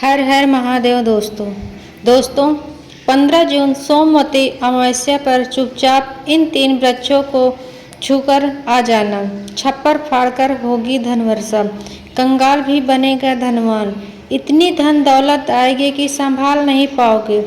हर हर महादेव दोस्तों 15 जून सोमवती अमावस्या पर चुपचाप इन 3 वृक्षों को छूकर आ जाना। छप्पर फाड़कर होगी धन वर्षा, कंगाल भी बनेगा धनवान। इतनी धन दौलत आएगी कि संभाल नहीं पाओगे।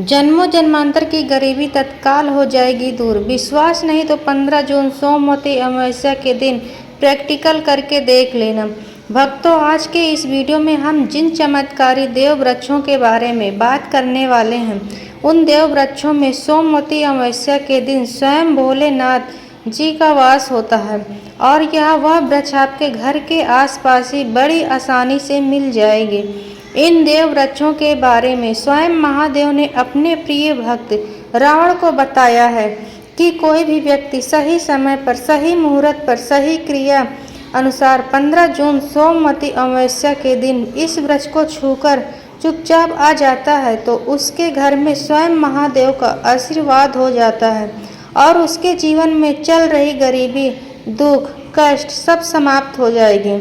जन्मों जन्मांतर की गरीबी तत्काल हो जाएगी दूर। विश्वास नहीं तो 15 जून सोमवती अमावस्या के दिन प्रैक्टिकल करके देख लेना। भक्तों, आज के इस वीडियो में हम जिन चमत्कारी देव वृक्षों के बारे में बात करने वाले हैं, उन देव वृक्षों में सोमवती अमावस्या के दिन स्वयं भोलेनाथ जी का वास होता है और यह वह वृक्ष आपके घर के आसपास ही बड़ी आसानी से मिल जाएगी। इन देव वृक्षों के बारे में स्वयं महादेव ने अपने प्रिय भक्त रावण को बताया है कि कोई भी व्यक्ति सही समय पर, सही मुहूर्त पर, सही क्रिया अनुसार 15 जून सोमवती अमावस्या के दिन इस वृक्ष को छूकर चुपचाप आ जाता है तो उसके घर में स्वयं महादेव का आशीर्वाद हो जाता है और उसके जीवन में चल रही गरीबी, दुख, कष्ट सब समाप्त हो जाएगी।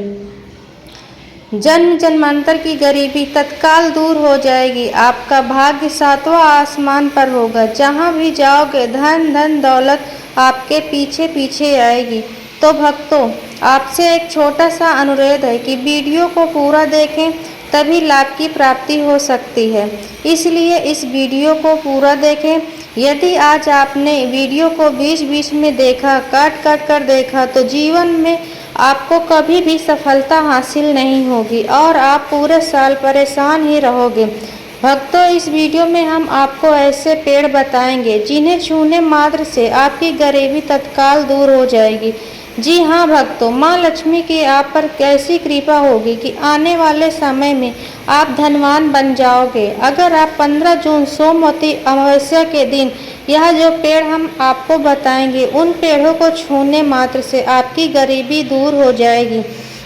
जन्म जन्मांतर की गरीबी तत्काल दूर हो जाएगी। आपका भाग्य 7वां आसमान पर होगा। जहाँ भी जाओगे धन धन दौलत आपके पीछे पीछे आएगी। तो भक्तों, आपसे एक छोटा सा अनुरोध है कि वीडियो को पूरा देखें, तभी लाभ की प्राप्ति हो सकती है। इसलिए इस वीडियो को पूरा देखें। यदि आज आपने वीडियो को बीच-बीच में देखा, काट कर देखा, तो जीवन में आपको कभी भी सफलता हासिल नहीं होगी और आप पूरे साल परेशान ही रहोगे। भक्तों, इस वीडियो में हम आपको ऐसे पेड़ बताएंगे जिन्हें छूने मात्र से आपकी गरीबी तत्काल दूर हो जाएगी। जी हाँ भक्तों, माँ लक्ष्मी की आप पर कैसी कृपा होगी कि आने वाले समय में आप धनवान बन जाओगे। अगर आप 15 जून सोमवती अमावस्या के दिन यह जो पेड़ हम आपको बताएंगे, उन पेड़ों को छूने मात्र से आपकी गरीबी दूर हो जाएगी।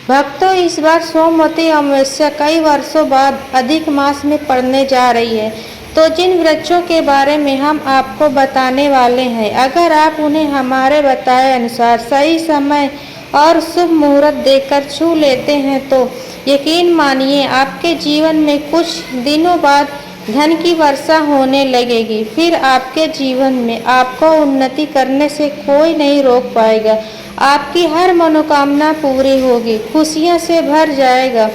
भक्तों, इस बार सोमवती अमावस्या कई वर्षों बाद अधिक मास में पड़ने जा रही है, तो जिन वृक्षों के बारे में हम आपको बताने वाले हैं, अगर आप उन्हें हमारे बताए अनुसार सही समय और शुभ मुहूर्त देखकर छू लेते हैं तो यकीन मानिए आपके जीवन में कुछ दिनों बाद धन की वर्षा होने लगेगी। फिर आपके जीवन में आपको उन्नति करने से कोई नहीं रोक पाएगा। आपकी हर मनोकामना पूरी होगी, खुशियां से भर जाएगा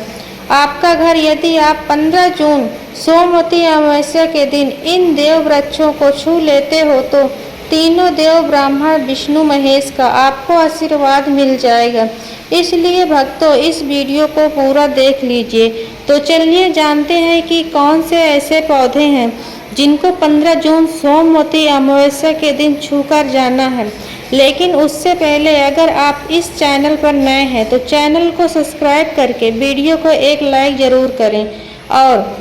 आपका घर। यदि आप 15 जून सोमवती अमावस्या के दिन इन देव वृक्षों को छू लेते हो तो तीनों देव ब्रह्मा विष्णु महेश का आपको आशीर्वाद मिल जाएगा। इसलिए भक्तों, इस वीडियो को पूरा देख लीजिए। तो चलिए जानते हैं कि कौन से ऐसे पौधे हैं जिनको 15 जून सोमवती अमावस्या के दिन छूकर जाना है। लेकिन उससे पहले अगर आप इस चैनल पर नए हैं तो चैनल को सब्सक्राइब करके वीडियो को एक लाइक ज़रूर करें और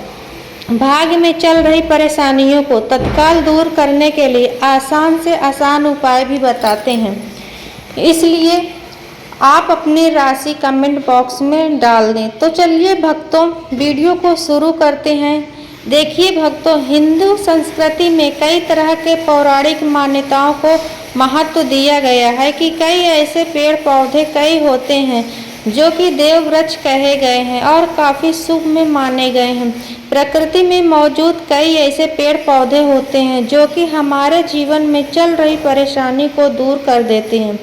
भाग्य में चल रही परेशानियों को तत्काल दूर करने के लिए आसान से आसान उपाय भी बताते हैं। इसलिए आप अपनी राशि कमेंट बॉक्स में डाल दें। तो चलिए भक्तों, वीडियो को शुरू करते हैं। देखिए भक्तों, हिंदू संस्कृति में कई तरह के पौराणिक मान्यताओं को महत्व दिया गया है कि कई ऐसे पेड़ पौधे कई होते हैं जो कि देव वृक्ष कहे गए हैं और काफ़ी शुभ में माने गए हैं। प्रकृति में मौजूद कई ऐसे पेड़ पौधे होते हैं जो कि हमारे जीवन में चल रही परेशानी को दूर कर देते हैं।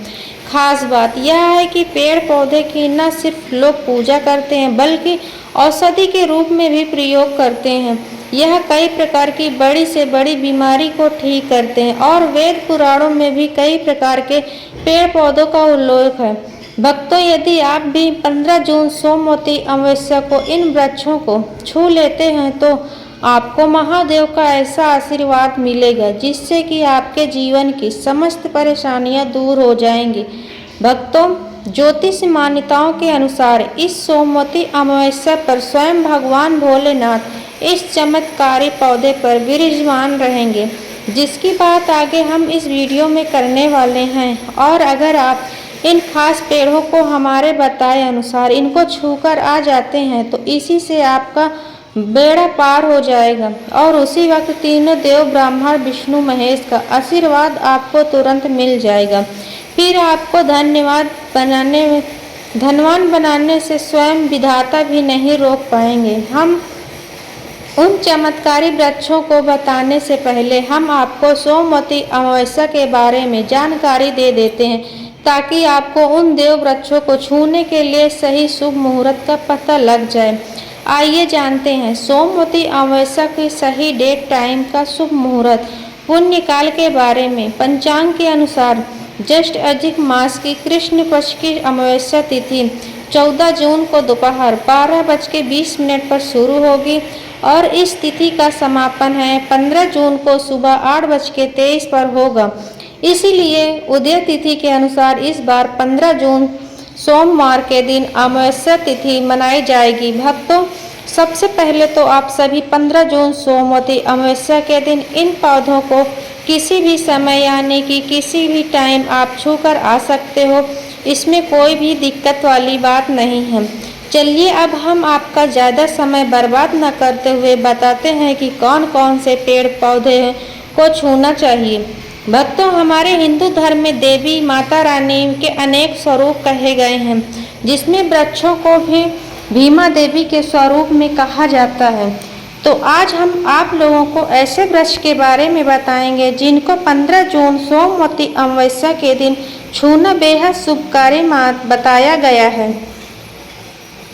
खास बात यह है कि पेड़ पौधे की न सिर्फ लोग पूजा करते हैं बल्कि औषधि के रूप में भी प्रयोग करते हैं। यह कई प्रकार की बड़ी से बड़ी बीमारी को ठीक करते हैं और वेद पुराणों में भी कई प्रकार के पेड़ पौधों का उल्लेख है। भक्तों, यदि आप भी 15 जून सोमवती अमावस्या को इन वृक्षों को छू लेते हैं तो आपको महादेव का ऐसा आशीर्वाद मिलेगा जिससे कि आपके जीवन की समस्त परेशानियां दूर हो जाएंगी। भक्तों, ज्योतिष मान्यताओं के अनुसार इस सोमवती अमावस्या पर स्वयं भगवान भोलेनाथ इस चमत्कारी पौधे पर विराजमान रहेंगे, जिसकी बात आगे हम इस वीडियो में करने वाले हैं। और अगर आप इन खास पेड़ों को हमारे बताए अनुसार इनको छूकर आ जाते हैं तो इसी से आपका बेड़ा पार हो जाएगा और उसी वक्त तीनों देव ब्रह्मा विष्णु महेश का आशीर्वाद आपको तुरंत मिल जाएगा। फिर आपको धनवान बनाने से स्वयं विधाता भी नहीं रोक पाएंगे। हम उन चमत्कारी वृक्षों को बताने से पहले हम आपको सोमवती अमावस्या के बारे में जानकारी दे देते हैं, ताकि आपको उन देव वृक्षों को छूने के लिए सही शुभ मुहूर्त का पता लग जाए। आइए जानते हैं सोमवती अमावस्या की सही डेट, टाइम का शुभ मुहूर्त, पुण्यकाल के बारे में। पंचांग के अनुसार ज्येष्ठ अधिक मास की कृष्ण पक्ष की अमावस्या तिथि 14 जून को दोपहर 12:20 पर शुरू होगी और इस तिथि का समापन है 15 जून को सुबह 8:23 पर होगा। इसीलिए उदय तिथि के अनुसार इस बार 15 जून सोमवार के दिन अमावस्या तिथि मनाई जाएगी। भक्तों, सबसे पहले तो आप सभी 15 जून सोमवती अमावस्या के दिन इन पौधों को किसी भी समय यानी कि किसी भी टाइम आप छूकर आ सकते हो। इसमें कोई भी दिक्कत वाली बात नहीं है। चलिए अब हम आपका ज़्यादा समय बर्बाद न करते हुए बताते हैं कि कौन कौन से पेड़ पौधे को छूना चाहिए। भक्तों, हमारे हिंदू धर्म में देवी माता रानी के अनेक स्वरूप कहे गए हैं, जिसमें वृक्षों को भी भीमा देवी के स्वरूप में कहा जाता है। तो आज हम आप लोगों को ऐसे वृक्ष के बारे में बताएंगे जिनको 15 जून सोमवती अमावस्या के दिन छूना बेहद शुभकारी बताया गया है।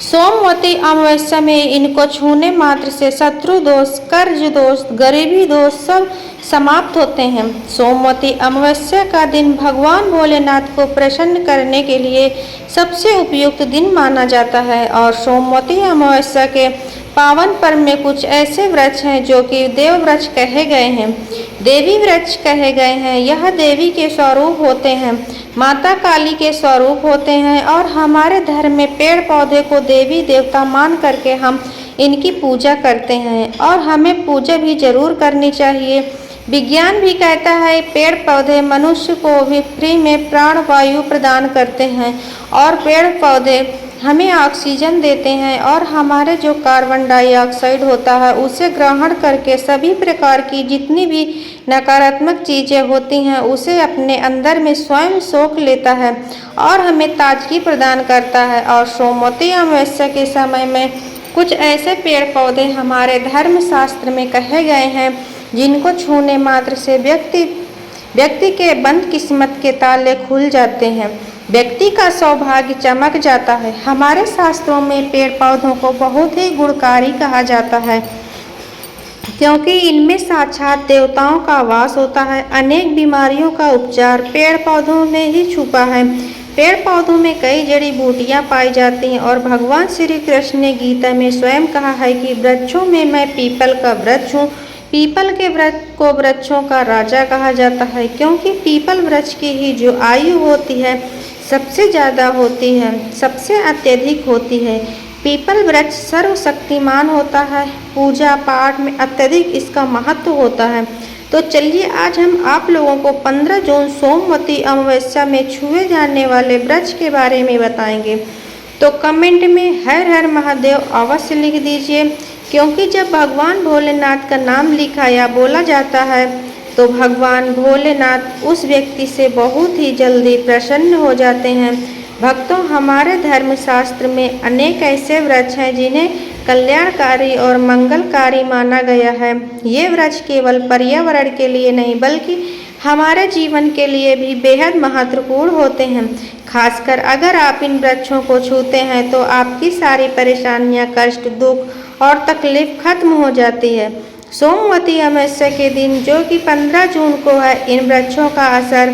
सोमवती अमावस्या में इनको छूने मात्र से शत्रु दोष, कर्ज दोष, गरीबी दोष सब समाप्त होते हैं। सोमवती अमावस्या का दिन भगवान भोलेनाथ को प्रसन्न करने के लिए सबसे उपयुक्त दिन माना जाता है और सोमवती अमावस्या के पावन पर्व में कुछ ऐसे वृक्ष हैं जो कि देव वृक्ष कहे गए हैं, देवी वृक्ष कहे गए हैं। यह देवी के स्वरूप होते हैं, माता काली के स्वरूप होते हैं और हमारे धर्म में पेड़ पौधे को देवी देवता मान करके हम इनकी पूजा करते हैं और हमें पूजा भी जरूर करनी चाहिए। विज्ञान भी कहता है पेड़ पौधे मनुष्य को भी फ्री में प्राण वायु प्रदान करते हैं और पेड़ पौधे हमें ऑक्सीजन देते हैं और हमारे जो कार्बन डाइऑक्साइड होता है उसे ग्रहण करके सभी प्रकार की जितनी भी नकारात्मक चीज़ें होती हैं उसे अपने अंदर में स्वयं सोख लेता है और हमें ताजगी प्रदान करता है। और सोमवती अमावस्या के समय में कुछ ऐसे पेड़ पौधे हमारे धर्म शास्त्र में कहे गए हैं जिनको छूने मात्र से व्यक्ति के बंद किस्मत के ताले खुल जाते हैं, व्यक्ति का सौभाग्य चमक जाता है। हमारे शास्त्रों में पेड़ पौधों को बहुत ही गुणकारी कहा जाता है, क्योंकि इनमें साक्षात देवताओं का वास होता है। अनेक बीमारियों का उपचार पेड़ पौधों में ही छुपा है। पेड़ पौधों में कई जड़ी बूटियां पाई जाती हैं और भगवान श्री कृष्ण ने गीता में स्वयं कहा है कि वृक्षों में मैं पीपल का वृक्ष हूँ। पीपल के वृक्ष को वृक्षों का राजा कहा जाता है, क्योंकि पीपल वृक्ष की ही जो आयु होती है सबसे ज़्यादा होती है, सबसे अत्यधिक होती है। पीपल वृक्ष सर्वशक्तिमान होता है, पूजा पाठ में अत्यधिक इसका महत्व होता है। तो चलिए आज हम आप लोगों को 15 जून सोमवती अमावस्या में छुए जाने वाले वृक्ष के बारे में बताएंगे। तो कमेंट में हर हर महादेव अवश्य लिख दीजिए, क्योंकि जब भगवान भोलेनाथ का नाम लिखा या बोला जाता है तो भगवान भोलेनाथ उस व्यक्ति से बहुत ही जल्दी प्रसन्न हो जाते हैं। भक्तों, हमारे धर्मशास्त्र में अनेक ऐसे वृक्ष हैं जिन्हें कल्याणकारी और मंगलकारी माना गया है। ये वृक्ष केवल पर्यावरण के लिए नहीं बल्कि हमारे जीवन के लिए भी बेहद महत्वपूर्ण होते हैं। खासकर अगर आप इन वृक्षों को छूते हैं तो आपकी सारी परेशानियां, कष्ट, दुख और तकलीफ खत्म हो जाती है। सोमवती अमावस्या के दिन जो कि 15 जून को है, इन वृक्षों का असर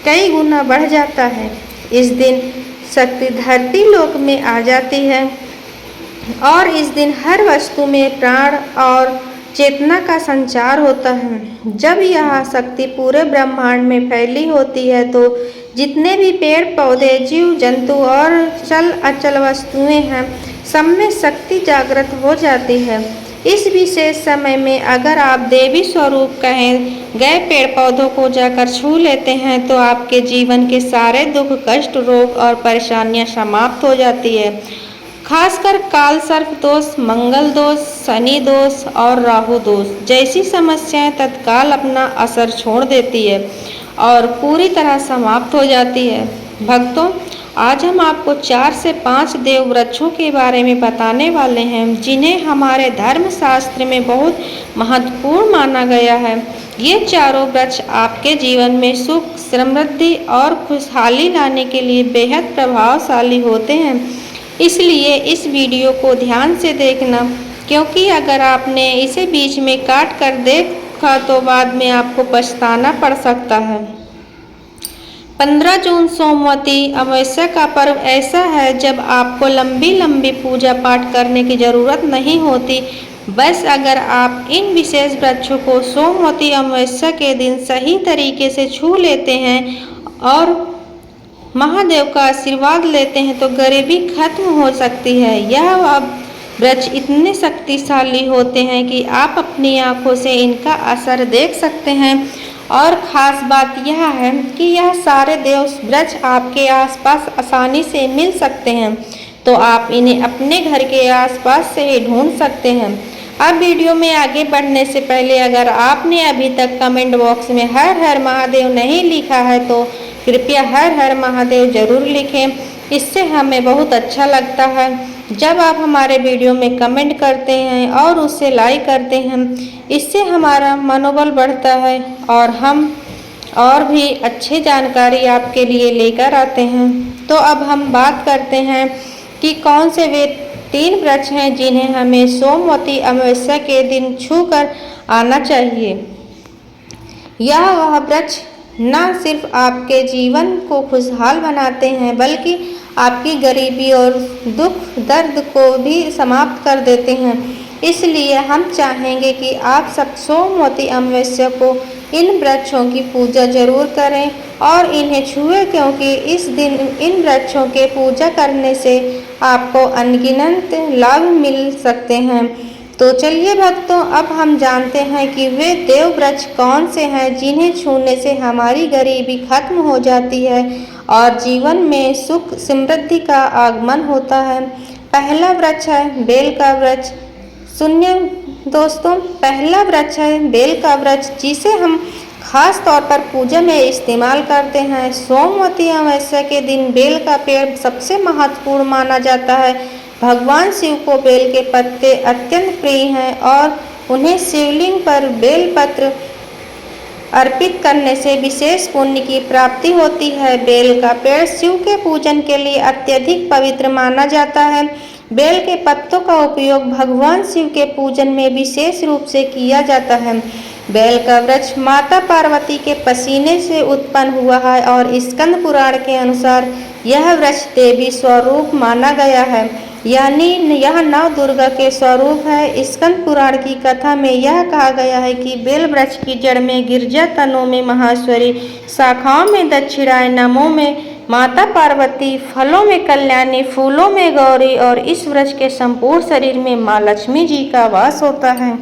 कई गुना बढ़ जाता है। इस दिन शक्ति धरती लोक में आ जाती है और इस दिन हर वस्तु में प्राण और चेतना का संचार होता है। जब यह शक्ति पूरे ब्रह्मांड में फैली होती है तो जितने भी पेड़ पौधे, जीव जंतु और चल अचल वस्तुएं हैं, सब में शक्ति जागृत हो जाती है। इस विशेष समय में अगर आप देवी स्वरूप कहे गए पेड़ पौधों को जाकर छू लेते हैं तो आपके जीवन के सारे दुख, कष्ट, रोग और परेशानियां समाप्त हो जाती है। खासकर काल सर्प दोष, मंगल दोष, शनि दोष और राहु दोष जैसी समस्याएं तत्काल अपना असर छोड़ देती है और पूरी तरह समाप्त हो जाती है। भक्तों, आज हम आपको 4 से 5 देव वृक्षों के बारे में बताने वाले हैं जिन्हें हमारे धर्म शास्त्र में बहुत महत्वपूर्ण माना गया है। ये चारों वृक्ष आपके जीवन में सुख, समृद्धि और खुशहाली लाने के लिए बेहद प्रभावशाली होते हैं। इसलिए इस वीडियो को ध्यान से देखना, क्योंकि अगर आपने इसे बीच में काट कर देखा तो बाद में आपको पछताना पड़ सकता है। 15 जून सोमवती अमावस्या का पर्व ऐसा है जब आपको लंबी लंबी पूजा पाठ करने की ज़रूरत नहीं होती। बस अगर आप इन विशेष वृक्षों को सोमवती अमावस्या के दिन सही तरीके से छू लेते हैं और महादेव का आशीर्वाद लेते हैं तो गरीबी खत्म हो सकती है। यह अब वृक्ष इतने शक्तिशाली होते हैं कि आप अपनी आंखों से इनका असर देख सकते हैं। और ख़ास बात यह है कि यह सारे देव वृक्ष आपके आसपास आसानी से मिल सकते हैं, तो आप इन्हें अपने घर के आसपास से ही ढूंढ सकते हैं। अब वीडियो में आगे बढ़ने से पहले अगर आपने अभी तक कमेंट बॉक्स में हर हर महादेव नहीं लिखा है तो कृपया हर हर महादेव ज़रूर लिखें। इससे हमें बहुत अच्छा लगता है जब आप हमारे वीडियो में कमेंट करते हैं और उसे लाइक करते हैं। इससे हमारा मनोबल बढ़ता है और हम और भी अच्छी जानकारी आपके लिए लेकर आते हैं। तो अब हम बात करते हैं कि कौन से वे 3 वृक्ष हैं जिन्हें हमें सोमवती अमावस्या के दिन छूकर आना चाहिए। यह वह वृक्ष न सिर्फ आपके जीवन को खुशहाल बनाते हैं बल्कि आपकी गरीबी और दुख दर्द को भी समाप्त कर देते हैं। इसलिए हम चाहेंगे कि आप सब सोमवती अमावस्या को इन वृक्षों की पूजा जरूर करें और इन्हें छुएं, क्योंकि इस दिन इन वृक्षों के पूजा करने से आपको अनगिनत लाभ मिल सकते हैं। तो चलिए भक्तों, अब हम जानते हैं कि वे देव वृक्ष कौन से हैं जिन्हें छूने से हमारी गरीबी खत्म हो जाती है और जीवन में सुख समृद्धि का आगमन होता है। पहला वृक्ष है बेल का वृक्ष। सुनिए दोस्तों, पहला वृक्ष है बेल का वृक्ष, जिसे हम खास तौर पर पूजा में इस्तेमाल करते हैं। सोमवती अमावस्या के दिन बेल का पेड़ सबसे महत्वपूर्ण माना जाता है। भगवान शिव को बेल के पत्ते अत्यंत प्रिय हैं और उन्हें शिवलिंग पर बेल पत्र अर्पित करने से विशेष पुण्य की प्राप्ति होती है। बेल का पेड़ शिव के पूजन के लिए अत्यधिक पवित्र माना जाता है। बेल के पत्तों का उपयोग भगवान शिव के पूजन में विशेष रूप से किया जाता है। बेल का वृक्ष माता पार्वती के पसीने से उत्पन्न हुआ है और स्कंद पुराण के अनुसार यह वृक्ष देवी स्वरूप माना गया है, यानी यह नव दुर्गा के स्वरूप है। स्कंद पुराण की कथा में यह कहा गया है कि बेल वृक्ष की जड़ में गिरजा, तनों में महेश्वरी, शाखाओं में दक्षिणाएं, नमों में माता पार्वती, फलों में कल्याणी, फूलों में गौरी और इस वृक्ष के संपूर्ण शरीर में माँ लक्ष्मी जी का वास होता है।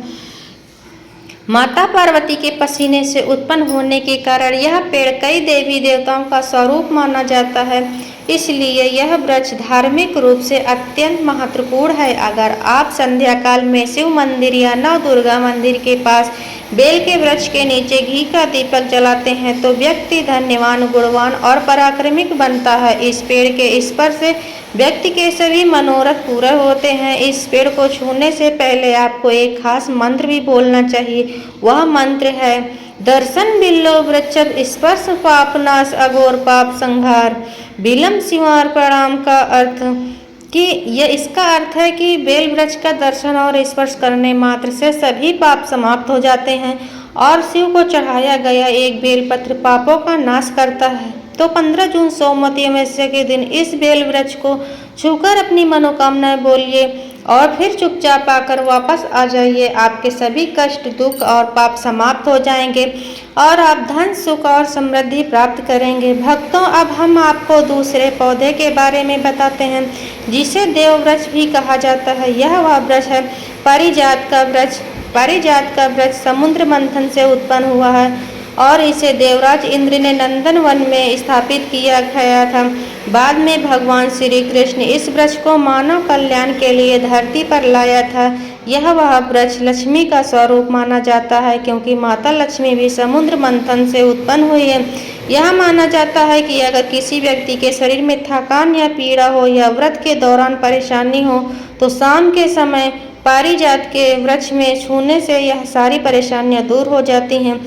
माता पार्वती के पसीने से उत्पन्न होने के कारण यह पेड़ कई देवी देवताओं का स्वरूप माना जाता है। इसलिए यह वृक्ष धार्मिक रूप से अत्यंत महत्वपूर्ण है। अगर आप संध्या काल में शिव मंदिर या नव दुर्गा मंदिर के पास बेल के वृक्ष के नीचे घी का दीपक जलाते हैं तो व्यक्ति धन्यवान, गुणवान और पराक्रमिक बनता है। इस पेड़ के स्पर्श से व्यक्ति के सभी मनोरथ पूरे होते हैं। इस पेड़ को छूने से पहले आपको एक खास मंत्र भी बोलना चाहिए। वह मंत्र है दर्शन बिल्लो वृक्ष स्पर्श पापनाश अघोर पाप संहार बिलम शिवार प्रणाम का अर्थ कि इसका अर्थ है कि बेल वृक्ष का दर्शन और स्पर्श करने मात्र से सभी पाप समाप्त हो जाते हैं और शिव को चढ़ाया गया एक बेलपत्र पापों का नाश करता है। तो 15 जून सोमवती अमावस्या के दिन इस बेल वृक्ष को छूकर अपनी मनोकामनाएं बोलिए और फिर चुपचाप आकर वापस आ जाइए। आपके सभी कष्ट, दुख और पाप समाप्त हो जाएंगे और आप धन, सुख और समृद्धि प्राप्त करेंगे। भक्तों, अब हम आपको दूसरे पौधे के बारे में बताते हैं जिसे देव वृक्ष भी कहा जाता है। यह वह वृक्ष है पारिजात का वृक्ष। पारिजात का वृक्ष समुद्र मंथन से उत्पन्न हुआ है और इसे देवराज इंद्र ने नंदन वन में स्थापित किया गया था। बाद में भगवान श्री कृष्ण इस वृक्ष को मानव कल्याण के लिए धरती पर लाया था। वह वृक्ष लक्ष्मी का स्वरूप माना जाता है, क्योंकि माता लक्ष्मी भी समुद्र मंथन से उत्पन्न हुई है। यह माना जाता है कि अगर किसी व्यक्ति के शरीर में थकान या पीड़ा हो या व्रत के दौरान परेशानी हो, तो शाम के समय पारिजात के वृक्ष में छूने से यह सारी परेशानियां दूर हो जाती हैं।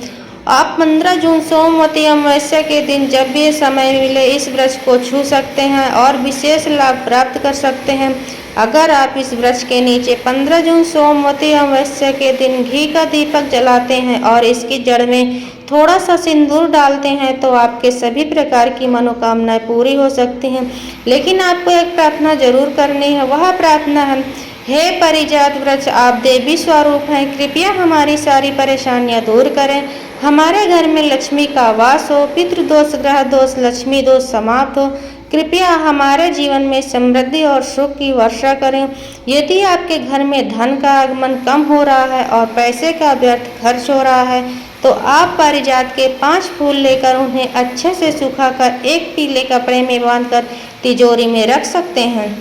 आप 15 जून सोमवती अमावस्या के दिन जब भी समय मिले इस वृक्ष को छू सकते हैं और विशेष लाभ प्राप्त कर सकते हैं। अगर आप इस वृक्ष के नीचे 15 जून सोमवती अमावस्या के दिन घी का दीपक जलाते हैं और इसकी जड़ में थोड़ा सा सिंदूर डालते हैं, तो आपके सभी प्रकार की मनोकामनाएं पूरी हो सकती हैं। लेकिन आपको एक प्रार्थना जरूर करनी है। वह प्रार्थना है, हे पारिजात वृक्ष, आप देवी स्वरूप हैं, कृपया हमारी सारी परेशानियां दूर करें। हमारे घर में लक्ष्मी का वास हो, पितृदोष, ग्रह दोष, लक्ष्मी दोष समाप्त हो। कृपया हमारे जीवन में समृद्धि और सुख की वर्षा करें। यदि आपके घर में धन का आगमन कम हो रहा है और पैसे का व्यर्थ खर्च हो रहा है, तो आप पारिजात के 5 फूल लेकर उन्हें अच्छे से सुखाकर एक पीले कपड़े में बांधकर तिजोरी में रख सकते हैं।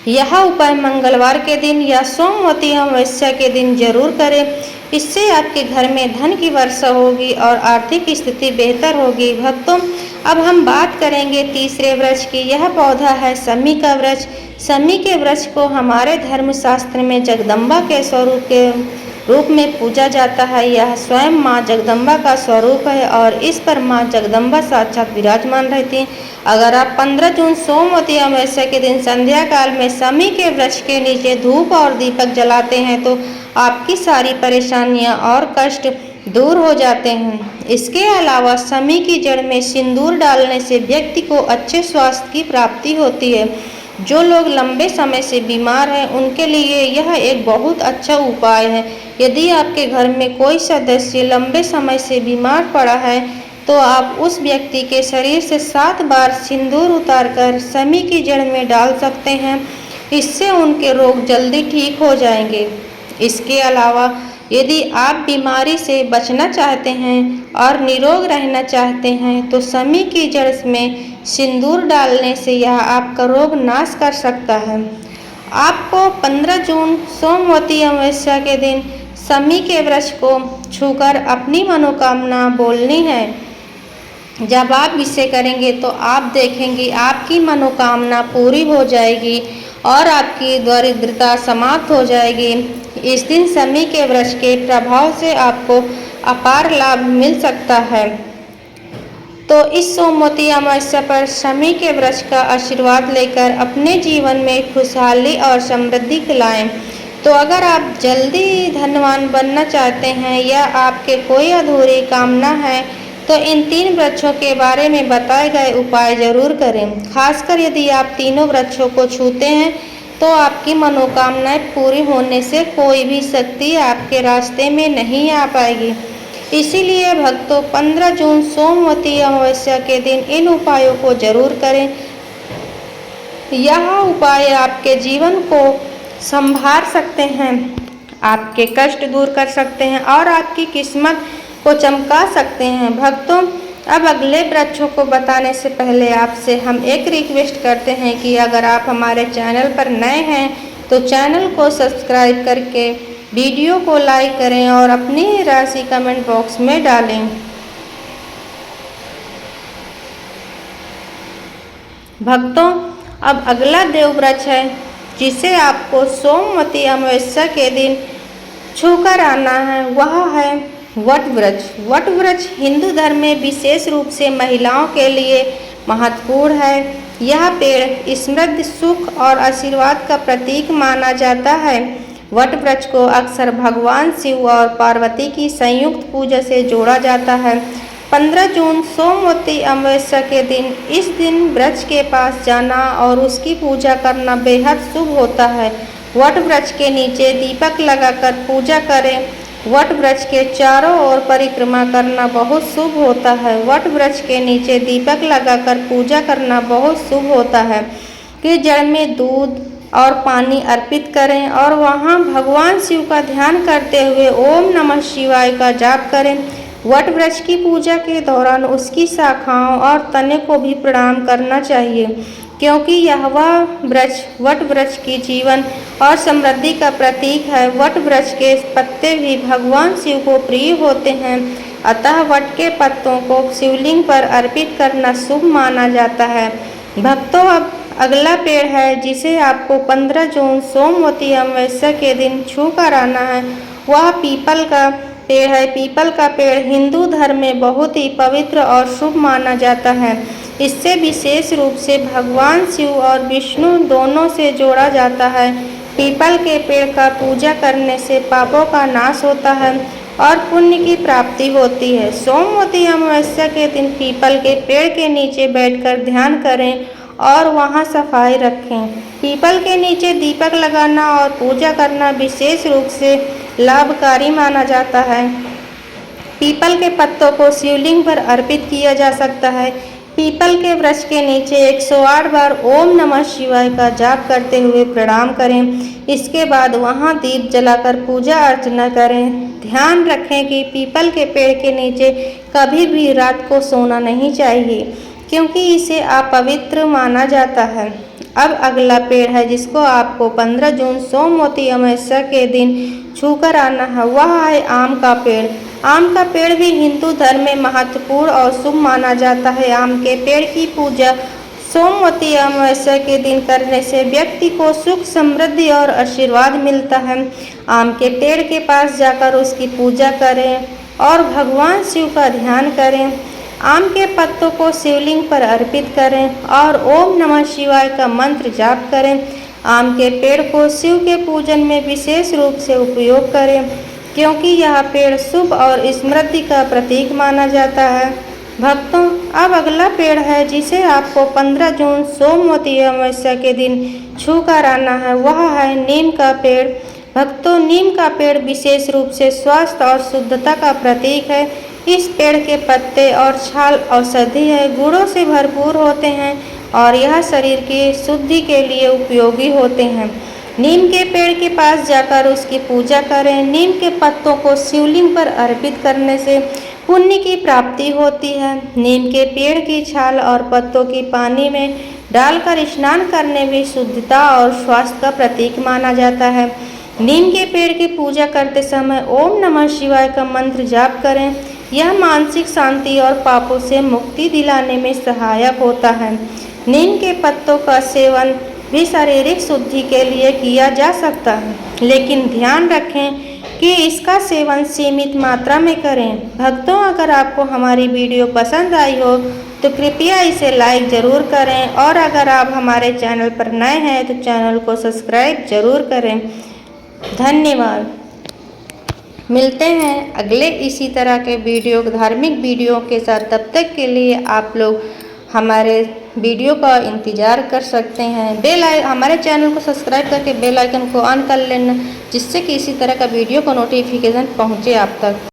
यह उपाय मंगलवार के दिन या सोमवती अमावस्या के दिन जरूर करें। इससे आपके घर में धन की वर्षा होगी और आर्थिक स्थिति बेहतर होगी। भक्तों, अब हम बात करेंगे तीसरे वृक्ष की। यह पौधा है शमी का वृक्ष। शमी के वृक्ष को हमारे धर्मशास्त्र में जगदम्बा के स्वरूप के रूप में पूजा जाता है। यह स्वयं माँ जगदम्बा का स्वरूप है और इस पर माँ जगदम्बा साक्षात विराजमान रहती हैं। अगर आप 15 जून सोमवती अमावस्या के दिन संध्या काल में शमी के वृक्ष के नीचे धूप और दीपक जलाते हैं, तो आपकी सारी परेशानियां और कष्ट दूर हो जाते हैं। इसके अलावा शमी की जड़ में सिंदूर डालने से व्यक्ति को अच्छे स्वास्थ्य की प्राप्ति होती है। जो लोग लंबे समय से बीमार हैं, उनके लिए यह एक बहुत अच्छा उपाय है। यदि आपके घर में कोई सदस्य लंबे समय से बीमार पड़ा है, तो आप उस व्यक्ति के शरीर से 7 बार सिंदूर उतारकर शमी की जड़ में डाल सकते हैं। इससे उनके रोग जल्दी ठीक हो जाएंगे। इसके अलावा यदि आप बीमारी से बचना चाहते हैं और निरोग रहना चाहते हैं, तो शमी की जड़ में सिंदूर डालने से यह आपका रोग नाश कर सकता है। आपको 15 जून सोमवती अमावस्या के दिन शमी के वृक्ष को छूकर अपनी मनोकामना बोलनी है। जब आप इसे करेंगे तो आप देखेंगे आपकी मनोकामना पूरी हो जाएगी और आपकी दरिद्रता समाप्त हो जाएगी। इस दिन शमी के वृक्ष के प्रभाव से आपको अपार लाभ मिल सकता है। तो इस सोमवती अमावस्या पर शमी के वृक्ष का आशीर्वाद लेकर अपने जीवन में खुशहाली और समृद्धि लाएं। तो अगर आप जल्दी धनवान बनना चाहते हैं या आपके कोई अधूरी कामना है, तो इन 3 वृक्षों के बारे में बताए गए उपाय जरूर करें। खासकर यदि आप तीनों वृक्षों को छूते हैं, तो आपकी मनोकामनाएं पूरी होने से कोई भी शक्ति आपके रास्ते में नहीं आ पाएगी। इसीलिए भक्तों, 15 जून सोमवती अमावस्या के दिन इन उपायों को जरूर करें। यह उपाय आपके जीवन को संभाल सकते हैं, आपके कष्ट दूर कर सकते हैं और आपकी किस्मत को चमका सकते हैं। भक्तों, अब अगले वृक्षों को बताने से पहले आपसे हम एक रिक्वेस्ट करते हैं कि अगर आप हमारे चैनल पर नए हैं, तो चैनल को सब्सक्राइब करके वीडियो को लाइक करें और अपनी राशि कमेंट बॉक्स में डालें। भक्तों, अब अगला देव वृक्ष है जिसे आपको सोमवती अमावस्या के दिन छूकर आना है, वह है वट वृक्ष। वट वृक्ष हिंदू धर्म में विशेष रूप से महिलाओं के लिए महत्वपूर्ण है। यह पेड़ समृद्धि, सुख और आशीर्वाद का प्रतीक माना जाता है। वट वृक्ष को अक्सर भगवान शिव और पार्वती की संयुक्त पूजा से जोड़ा जाता है। 15 जून सोमवती अमावस्या के दिन इस दिन वृक्ष के पास जाना और उसकी पूजा करना बेहद शुभ होता है। वट वृक्ष के नीचे दीपक लगाकर पूजा करें। वट वृक्ष के चारों ओर परिक्रमा करना बहुत शुभ होता है। वट वृक्ष के नीचे दीपक लगाकर पूजा करना बहुत शुभ होता है कि जड़ में दूध और पानी अर्पित करें और वहां भगवान शिव का ध्यान करते हुए ओम नमः शिवाय का जाप करें। वट वृक्ष की पूजा के दौरान उसकी शाखाओं और तने को भी प्रणाम करना चाहिए, क्योंकि यह वट वृक्ष की जीवन और समृद्धि का प्रतीक है। वट वृक्ष के पत्ते भी भगवान शिव को प्रिय होते हैं, अतः वट के पत्तों को शिवलिंग पर अर्पित करना शुभ माना जाता है। भक्तों, अब अगला पेड़ है जिसे आपको 15 जून सोमवती अमावस्या के दिन छू कर आना है, वह पीपल का पेड़ है। पीपल का पेड़ हिंदू धर्म में बहुत ही पवित्र और शुभ माना जाता है। इससे विशेष रूप से भगवान शिव और विष्णु दोनों से जोड़ा जाता है। पीपल के पेड़ का पूजा करने से पापों का नाश होता है और पुण्य की प्राप्ति होती है। सोमवती अमावस्या के दिन पीपल के पेड़ के नीचे बैठकर ध्यान करें और वहां सफाई रखें। पीपल के नीचे दीपक लगाना और पूजा करना विशेष रूप से लाभकारी माना जाता है। पीपल के पत्तों को शिवलिंग पर अर्पित किया जा सकता है। पीपल के वृक्ष के नीचे 108 बार ओम नमः शिवाय का जाप करते हुए प्रणाम करें। इसके बाद वहां दीप जलाकर पूजा अर्चना करें। ध्यान रखें कि पीपल के पेड़ के नीचे कभी भी रात को सोना नहीं चाहिए, क्योंकि इसे अपवित्र माना जाता है। अब अगला पेड़ है जिसको आपको 15 जून सोमवती अमावस्या के दिन छूकर आना है, वह है आम का पेड़। आम का पेड़ भी हिंदू धर्म में महत्वपूर्ण और शुभ माना जाता है। आम के पेड़ की पूजा सोमवती अमावस्या के दिन करने से व्यक्ति को सुख, समृद्धि और आशीर्वाद मिलता है। आम के पेड़ के पास जाकर उसकी पूजा करें और भगवान शिव का ध्यान करें। आम के पत्तों को शिवलिंग पर अर्पित करें और ओम नमः शिवाय का मंत्र जाप करें। आम के पेड़ को शिव के पूजन में विशेष रूप से उपयोग करें, क्योंकि यह पेड़ शुभ और समृद्धि का प्रतीक माना जाता है। भक्तों, अब अगला पेड़ है जिसे आपको 15 जून सोमवती अमावस्या के दिन छू कर आना है, वह है नीम का पेड़। भक्तों, नीम का पेड़ विशेष रूप से स्वास्थ्य और शुद्धता का प्रतीक है। इस पेड़ के पत्ते और छाल औषधीय गुणों से भरपूर होते हैं और यह शरीर की शुद्धि के लिए उपयोगी होते हैं। नीम के पेड़ के पास जाकर उसकी पूजा करें। नीम के पत्तों को शिवलिंग पर अर्पित करने से पुण्य की प्राप्ति होती है। नीम के पेड़ की छाल और पत्तों की पानी में डालकर स्नान करने भी शुद्धता और स्वास्थ्य का प्रतीक माना जाता है। नीम के पेड़ की पूजा करते समय ओम नमः शिवाय का मंत्र जाप करें। यह मानसिक शांति और पापों से मुक्ति दिलाने में सहायक होता है। नीम के पत्तों का सेवन भी शारीरिक शुद्धि के लिए किया जा सकता है, लेकिन ध्यान रखें कि इसका सेवन सीमित मात्रा में करें। भक्तों, अगर आपको हमारी वीडियो पसंद आई हो तो कृपया इसे लाइक ज़रूर करें और अगर आप हमारे चैनल पर नए हैं तो चैनल को सब्सक्राइब ज़रूर करें। धन्यवाद। मिलते हैं अगले इसी तरह के धार्मिक वीडियो के साथ। तब तक के लिए आप लोग हमारे वीडियो का इंतज़ार कर सकते हैं। हमारे चैनल को सब्सक्राइब करके बेल आइकन को ऑन कर लेना, जिससे कि इसी तरह का वीडियो का नोटिफिकेशन पहुंचे आप तक।